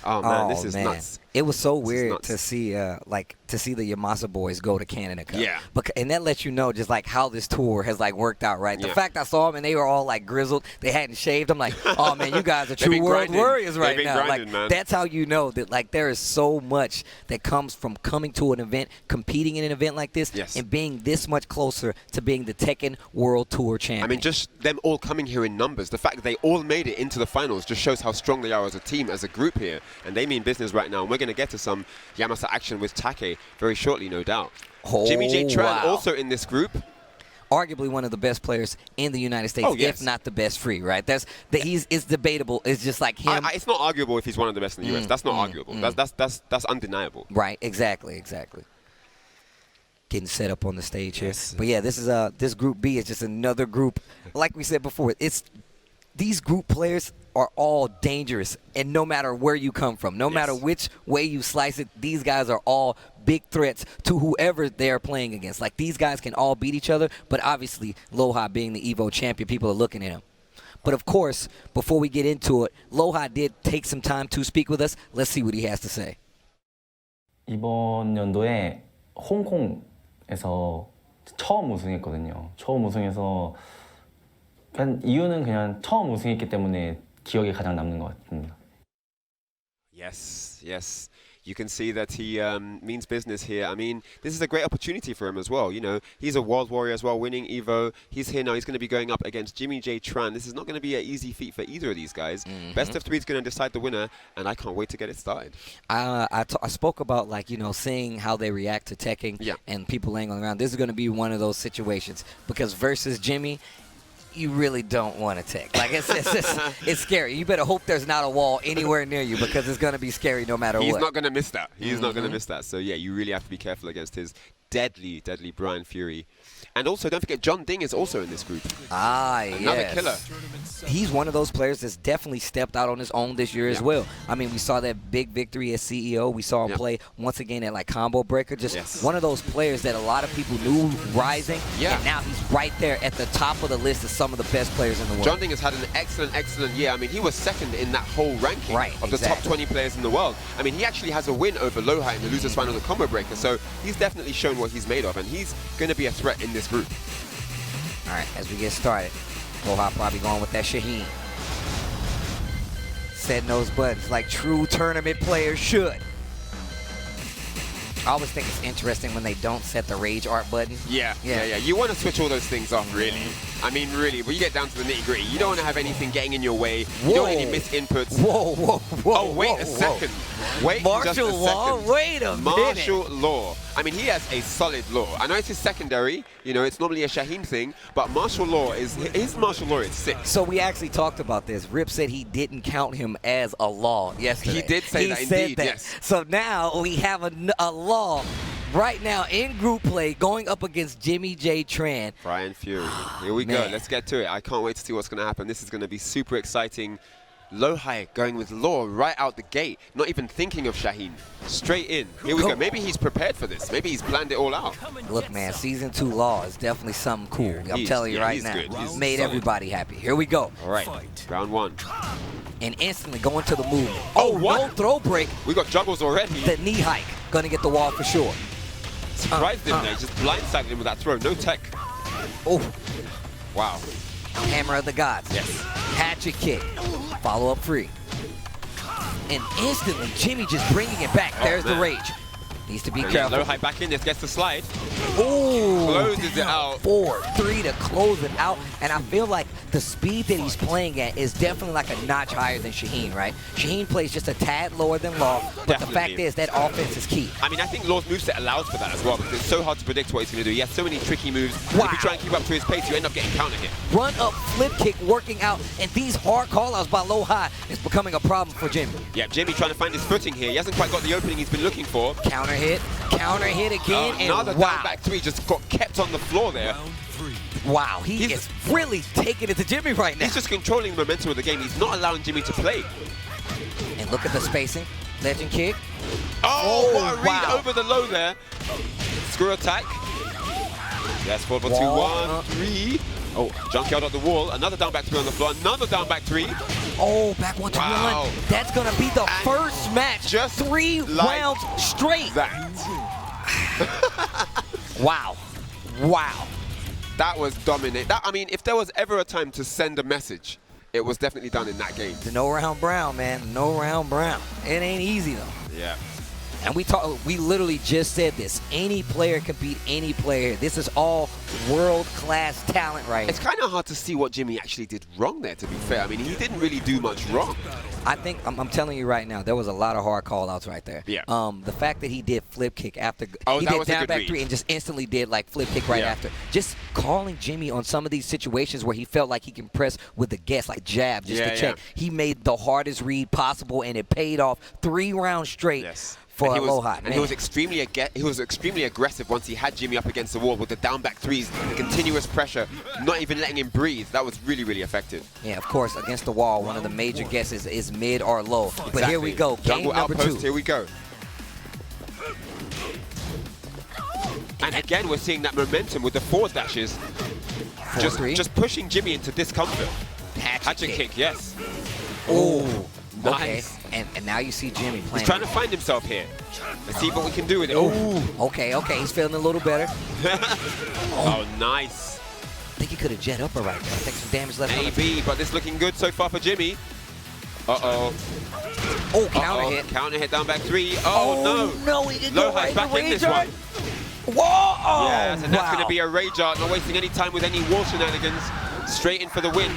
Oh man, this is nuts. It was so weird to see, the Yamasa boys go to Canada Cup. Yeah. And that lets you know just like how this tour has like worked out, right? The fact I saw them and they were all like grizzled, they hadn't shaved. I'm like, oh man, you guys are true world warriors right now. Grinding, man. That's how you know that like there is so much that comes from coming to an event, competing in an event like this, and being this much closer to being the Tekken World Tour champion. I mean, just them all coming here in numbers. The fact that they all made it into the finals just shows how strong they are as a team, as a group here, and they mean business right now. And we're going to get to some Yamasa action with Take very shortly, no doubt. JimmyJTran also in this group. Arguably one of the best players in the United States, if not the best free, right? It's debatable. It's just like him. It's not arguable if he's one of the best in the US. That's not arguable. That's undeniable. Right, exactly. Getting set up on the stage here. But yeah, this group B is just another group. Like we said before, these group players are all dangerous, and no matter where you come from, no matter which way you slice it, these guys are all big threats to whoever they're playing against. Like, these guys can all beat each other, but obviously LowHigh being the EVO champion, people are looking at him. But of course, before we get into it, LowHigh did take some time to speak with us. Let's see what he has to say. 이번 연도에 홍콩에서 처음 우승했거든요. 처음 우승해서 이유는 그냥 처음 우승했기 때문에 기억에 가장 남는 것 같습니다. Yes. You can see that he means business here. I mean, this is a great opportunity for him as well. You know, he's a world warrior as well, winning EVO. He's here now. He's going to be going up against JimmyJTran. This is not going to be an easy feat for either of these guys. Best of three is going to decide the winner, and I can't wait to get it started. I spoke about, like, you know, seeing how they react to teching and people laying on the ground. This is going to be one of those situations because versus Jimmy, you really don't want to tech. Like, it's scary. You better hope there's not a wall anywhere near you because it's going to be scary no matter what. He's not going to miss that. He's not going to miss that. So, yeah, you really have to be careful against his deadly Brian Fury. And also, don't forget, John Ding is also in this group. Another killer. He's one of those players that's definitely stepped out on his own this year as well. I mean, we saw that big victory as CEO. We saw him play once again at like Combo Breaker. Just one of those players that a lot of people knew rising. And now he's right there at the top of the list of some of the best players in the world. John Ding has had an excellent year. I mean, he was second in that whole ranking of the top 20 players in the world. I mean, he actually has a win over LowHigh in the losers final of the Combo Breaker. So he's definitely shown what he's made of, and he's going to be a threat in this group. All right, as we get started, LowHigh probably going with that Shaheen. Setting those buttons like true tournament players should. I always think it's interesting when they don't set the rage art button. Yeah. You want to switch all those things off, really. I mean, really, when you get down to the nitty-gritty, you don't want to have anything getting in your way. You don't want any missed inputs. Whoa. Oh, wait a second. Wait Martial just a law? second. Wait a minute. Martial law. I mean, he has a solid law. I know it's his secondary. You know, it's normally a Shaheen thing, but martial law his martial law is sick. So we actually talked about this. Rip said he didn't count him as a law yesterday. He did say that, indeed, yes. So now we have a law right now in group play going up against JimmyJTran. Brian Fury. Here we go. Let's get to it. I can't wait to see what's going to happen. This is going to be super exciting. LowHigh going with Law right out the gate, not even thinking of Shaheen. Straight in. Here we go. Maybe he's prepared for this. Maybe he's planned it all out. Look, man, Season 2 Law is definitely something cool. I'm telling you right now. He's made everybody happy. Here we go. All right. Round one. And instantly going to the movement. Oh, what? No throw break. We got juggles already. The knee hike. Going to get the wall for sure. Surprised him there. Just blindsided him with that throw. No tech. Oh. Wow. Hammer of the Gods. Yes. Hatchet kick. Follow up free. And instantly, Jimmy just bringing it back. There's the rage. Needs to be careful. LowHigh back in. This gets the slide. Ooh. Closes it out. 4-3 to close it out. And I feel like the speed that he's playing at is definitely like a notch higher than Shaheen, right? Shaheen plays just a tad lower than Law, but the fact is that offense is key. I mean, I think Law's moveset allows for that as well, because it's so hard to predict what he's going to do. He has so many tricky moves. Wow. If you try and keep up to his pace, you end up getting counter hit. Run up, flip kick working out, and these hard call-outs by LowHigh is becoming a problem for Jimmy. Yeah, Jimmy trying to find his footing here. He hasn't quite got the opening he's been looking for. Counter hit again, and another down back three just got kept on the floor there. Wow, he is really taking it to Jimmy right now. He's just controlling the momentum of the game. He's not allowing Jimmy to play. And look at the spacing. Legend kick. Oh, what a read over the low there. Screw attack. Yes, 4 for 2, 1, 3. Oh, junkyard at the wall. Another down back three on the floor. Another down back three. Oh, back 1-2-1. Wow. That's going to be the first match. Just 3 like rounds straight. That. Wow. Wow. That was dominant. I mean, if there was ever a time to send a message, it was definitely done in that game. The no round Brown, man. No round Brown. It ain't easy, though. Yeah. And we literally just said this. Any player can beat any player. This is all world-class talent right It's here. kind of hard to see what Jimmy actually did wrong there, to be fair. I mean, he didn't really do much wrong. I think, I'm telling you right now, there was a lot of hard call-outs right there. Yeah. The fact that he did flip kick after, Oh, he that did was a down good back read. 3 and just instantly did like flip kick right Yeah. after. Just calling Jimmy on some of these situations where he felt like he can press with the guess, like jab, just to check. He made the hardest read possible, and it paid off 3 rounds straight. Yes. For And LowHigh. And he was extremely aggressive once he had Jimmy up against the wall with the down back 3s, the continuous pressure, not even letting him breathe. That was really, really effective. Yeah, of course, against the wall, one of the major guesses is mid or low. But Exactly. here we go, game Jungle number outpost, 2. here we go. And again, we're seeing that momentum with the forward dashes. Just pushing Jimmy into discomfort. Hatchet kick, yes. Oh, nice. Okay. And now you see Jimmy playing. He's trying to find himself here. Let's see what we can do with it. Oh, Okay, he's feeling a little better. oh, nice. I think he could have jet up right there. I think some damage left. Maybe, but this looking good so far for Jimmy. Uh-oh. Oh, counter hit. Counter hit down back 3. Oh, no. No, he didn't go LowHigh's right back in this one. Whoa! Oh, Yes, and that's going to be wow. a rage art, not wasting any time with any wall shenanigans. Straight in for the win.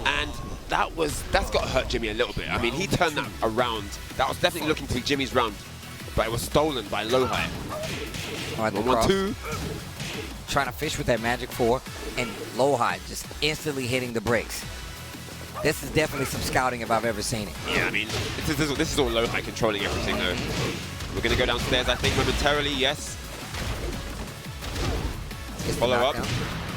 And that's got to hurt Jimmy a little bit. I mean, he turned that around. That was definitely looking to be Jimmy's round, but it was stolen by LowHigh. All right, the 1-1-2. Trying to fish with that Magic 4, and LowHigh just instantly hitting the brakes. This is definitely some scouting if I've ever seen it. Yeah, I mean, this is all LowHigh controlling everything, though. We're going to go downstairs, I think, momentarily, yes. Follow up.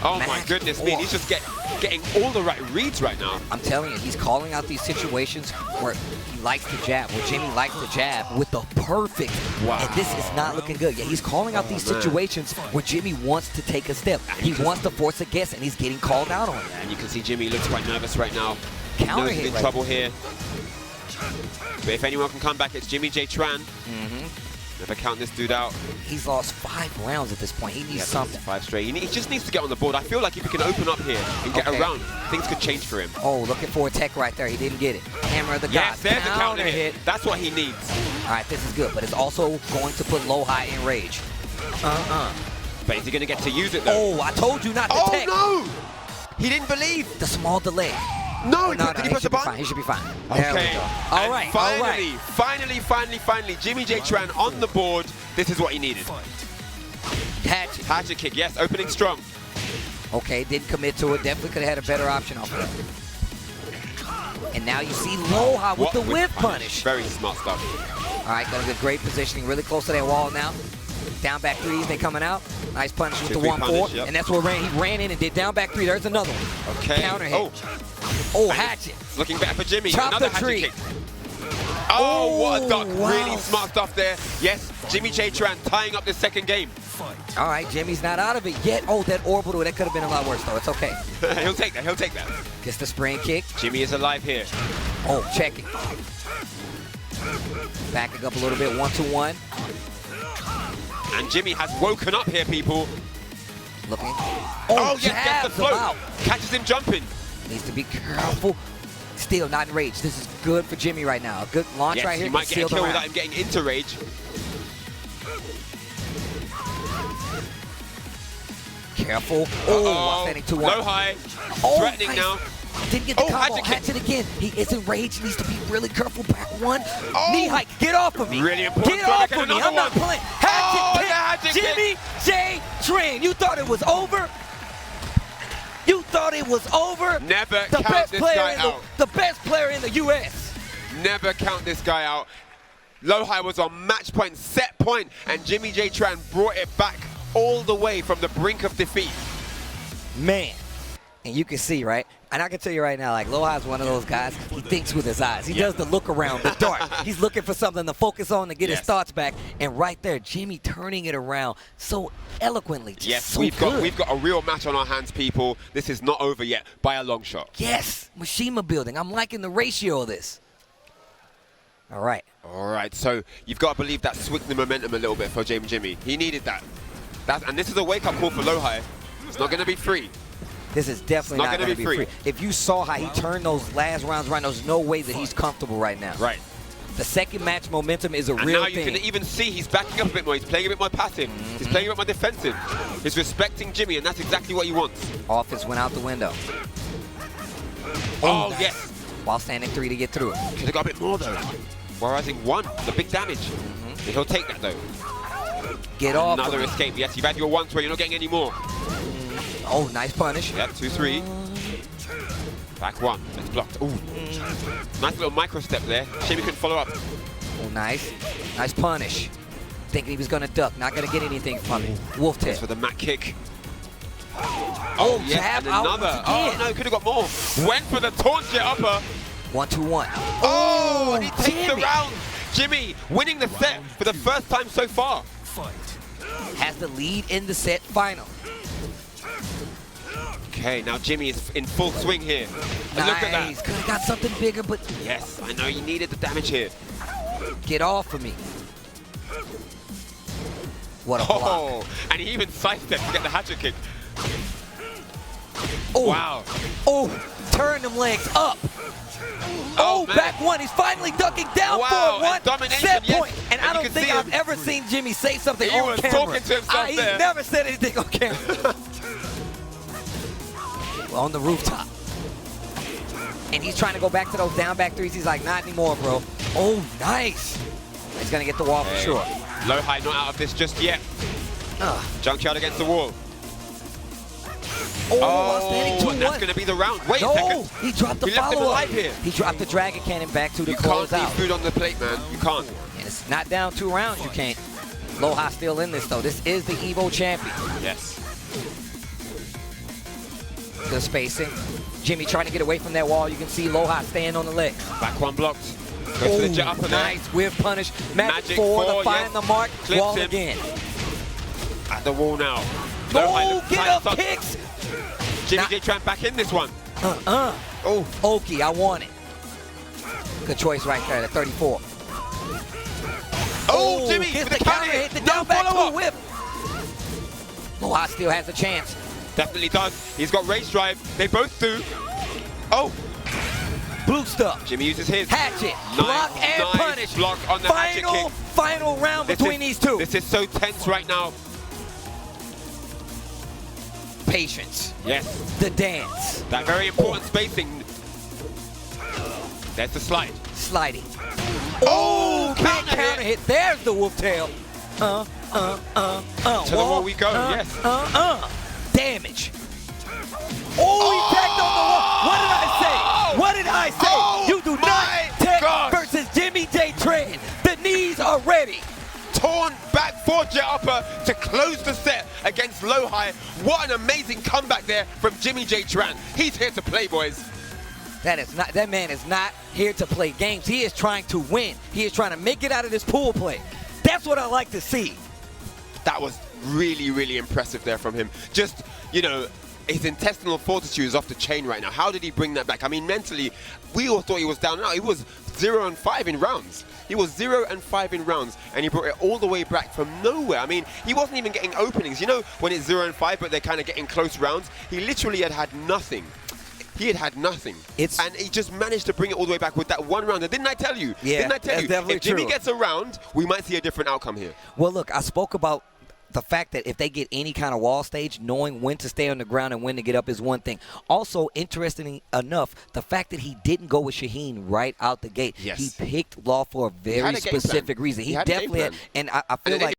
Oh, my goodness me. He's just getting all the right reads right now. I'm telling you, he's calling out these situations where he likes to jab, where Jimmy likes to jab with the perfect. Wow. And this is not looking good. Yeah, he's calling out these situations where Jimmy wants to take a step. He wants to force a guess, and he's getting called out on it. And you can see Jimmy looks quite nervous right now. Counter Knows he's hit in right trouble here. But if anyone can come back, it's JimmyJTran. Never count this dude out. He's lost 5 rounds at this point. He needs something. 5 straight. He just needs to get on the board. I feel like if he can open up here and get around, things could change for him. Oh, looking for a tech right there. He didn't get it. Hammer of the Yes, gods. there's the counter hit. That's what he needs. All right, this is good, but it's also going to put LowHigh in rage. But is he going to get to use it, though? Oh, I told you not to Oh, tech. no! He didn't believe. The small delay. No, No, did he press the button? He should be fine. There we Okay. go. And All right. finally, JimmyJTran on the board. This is what he needed. Hatchet. Hatchet kick, yes, opening strong. Okay, didn't commit to it. Definitely could have had a better option off of that. And now you see LowHigh with the whip punish. Very smart stuff. All right, got a good, great positioning. Really close to that wall now. Down back 3s, they coming out. Nice punish with the 2-3 1-4. punish, yep. And that's where he ran in and did down back 3. There's another one. Okay. Counter hit. Oh, hatchet. Looking better for Jimmy. Chop Another the hatchet tree. kick. Oh, what a duck. wow. Really smart stuff there. Yes, JimmyJTran tying up this second game. All right, Jimmy's not out of it yet. Oh, that orbital, that could have been a lot worse, though. It's okay. He'll take that. Gets the spring kick. Jimmy is alive here. Oh, check it. Backing up a little bit, 1-2-1. And Jimmy has woken up here, people. Looking. Oh, yes, gets the jabs him out. float. Catches him jumping. Needs to be careful. Still not in rage. This is good for Jimmy right now. A good launch Yes, right here. he might get a Seal the kill round. without him getting into rage. Careful. Oh, standing 2-1. LowHigh. Oh, Threatening nice. now. Didn't get the combo. hatchet kick. Hatchet again. He is in rage. Needs to be really careful. Back 1. Oh. Knee hike. Get off of me. Really important. Get off Get of me. another I'm not one. playing. Oh, Hatchet the hatchet kick. kick. JimmyJTran. You thought it was over? You thought it was over? Never The count best this player guy in out. the best player in the U.S. Never count this guy out. LowHigh was on match point, set point, and JimmyJTran brought it back all the way from the brink of defeat. Man. And you can see, right? And I can tell you right now, like, LowHigh is one of those guys, he thinks with his eyes. He does the look around, the dart. He's looking for something to focus on to get his thoughts back. And right there, Jimmy turning it around so eloquently. Just yes, so we've got a real match on our hands, people. This is not over yet by a long shot. Yes, Mishima building. I'm liking the ratio of this. All right. All right, so you've got to believe that switched the momentum a little bit for Jimmy. He needed that. And this is a wake-up call for LowHigh. It's not going to be free. This is definitely not going to be free. If you saw how he turned those last rounds around, there's no way that he's comfortable right now. Right. The second match momentum is a real thing. And now you can even see he's backing up a bit more. He's playing a bit more passive. He's playing a bit more defensive. He's respecting Jimmy, and that's exactly what he wants. Offense went out the window. Oh, nice. yes. While standing 3 to get through it. Could have got a bit more, though. While rising 1, the big damage. He'll take that, though. Get off. Another escape. Yes, you've had your 1 where you're not getting any more. Oh, nice punish. Yep, 2-3. Back 1. It's blocked. Ooh. Nice little micro step there. Shame he couldn't follow up. Oh, nice. Nice punish. Thinking he was going to duck. Not going to get anything from it. Wolf tail. For the mat kick. Oh, yeah, and another. Oh, no, could have got more. Went for the taunt jet upper. 1-2-1. Oh, and he takes the round. Jimmy winning the set for the first time so far. Has the lead in the set final. Okay, now Jimmy is in full swing here. And Nice. look at that. Could have got something bigger, but Yes, I know you needed the damage here. get off of me. What a block. Oh, and he even sidestepped to get the hatchet kick. Oh. Wow. Oh, turn them legs up. Oh, man. Back 1. He's finally ducking down Wow, for and 1 domination, set yes. point. And I And you don't can think see I've him. ever seen Jimmy say something He on was camera. talking to himself He's there. never said anything on camera. On the rooftop. And he's trying to go back to those down back 3s. He's like, not anymore, bro. Oh, nice. He's going to get the wall for sure. LowHigh not out of this just yet. Junkyard against the wall. Outstanding 2-1. And that's going to be the round. Wait a second. He dropped the He left him follow-up. alive here. He dropped the Dragon Cannon back to the You can't close leave out. food on the plate, man. You can't. And it's not down 2 rounds, you can't. LowHigh still in this, though. This is the Evo champion. Yes. Good spacing. Jimmy trying to get away from that wall. You can see LowHigh staying on the legs. Back 1 blocked. Goes to the jet upper there. Nice whiff punish. Magic 4 4, to find yes. the mark. Clips Wall him. again. At the wall now. Oh, LowHigh get up tight kicks. JimmyJTran back in this one. Oh, Oki, I want it. Good choice right there at 34. Oh, Jimmy gets with the counter hit. The No down back to a follow-up. whip. LowHigh still has a chance. Definitely does. He's got race drive. They both do. Oh, Blue stuff. Jimmy uses his. Hatchet. Nice, Block and nice punish. block on the hatchet kick. Final round between these two. This is so tense right now. Patience. Yes. The dance. That very important spacing. There's the slide. Sliding. Oh, Big counter counter hit. hit. There's the wolf tail. To the wall we go, yes. Damage. Oh, he tagged on the wall. What did I say? What did I say? Oh, You do my not tech gosh. versus JimmyJTran. The knees are ready. Torn back 4 jet upper to close the set against LowHigh. What an amazing comeback there from JimmyJTran. He's here to play, boys. That man is not here to play games. He is trying to win. He is trying to make it out of this pool play. That's what I like to see. That was really, really impressive there from him. Just, you know, his intestinal fortitude is off the chain right now. How did he bring that back? I mean, mentally, we all thought he was down and out. He was 0-5 in rounds. He was 0-5 in rounds, and he brought it all the way back from nowhere. I mean, he wasn't even getting openings. You know, when it's 0-5, but they're kind of getting close rounds, he literally had nothing. He had nothing. And he just managed to bring it all the way back with that 1 round. And didn't I tell you? Yeah, didn't I tell you? definitely If Jimmy true. gets a round, we might see a different outcome here. Well, look, I spoke about the fact that if they get any kind of wall stage, knowing when to stay on the ground and when to get up is one thing. Also, interesting enough, the fact that he didn't go with Shaheen right out the gate. Yes. He picked Law for a very had a game plan. specific reason. He He had a game definitely had, plan. and I feel And like